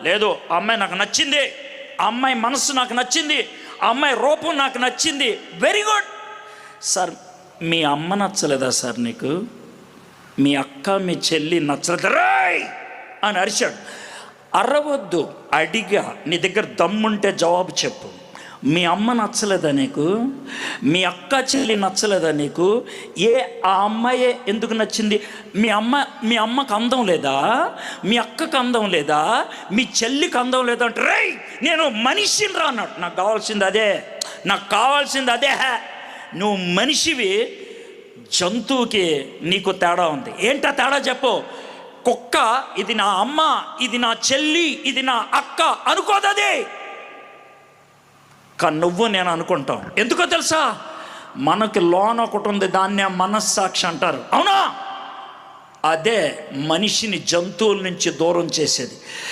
లేదు, ఆ అమ్మాయి నాకు నచ్చింది, ఆ అమ్మాయి మనసు నాకు నచ్చింది, ఆ అమ్మాయి రూపం నాకు నచ్చింది, వెరీ గుడ్. సార్ మీ అమ్మ నచ్చలేదా సార్ నీకు? మీ అక్క మీ చెల్లి నచ్చలేదు రాయ్ అని అరిచాడు. అరవద్దు, అడిగా, నీ దగ్గర దమ్ముంటే జవాబు చెప్పు. మీ అమ్మ నచ్చలేదా నీకు? మీ అక్క చెల్లి నచ్చలేదా నీకు? ఆ అమ్మాయే ఎందుకు నచ్చింది? మీ అమ్మకు అందం లేదా? మీ అక్కకు అందం లేదా? మీ చెల్లికి అందం లేదా అంటే రేయ్ నేను మనిషిని రా అన్నాడు. నాకు కావాల్సింది అదే. నువ్వు మనిషివి, జంతువుకి నీకు తేడా ఉంది. ఏంటా తేడా చెప్పు? కుక్క ఇది నా అమ్మ, ఇది నా చెల్లి, ఇది నా అక్క అనుకోదది. కానీ నువ్వు నేను అనుకుంటాం. ఎందుకో తెలుసా? మనకి లోన ఒకటి ఉంది, దాన్నే మనస్సాక్షి అంటారు. అవునా? అదే మనిషిని జంతువుల నుంచి దూరం చేసేది.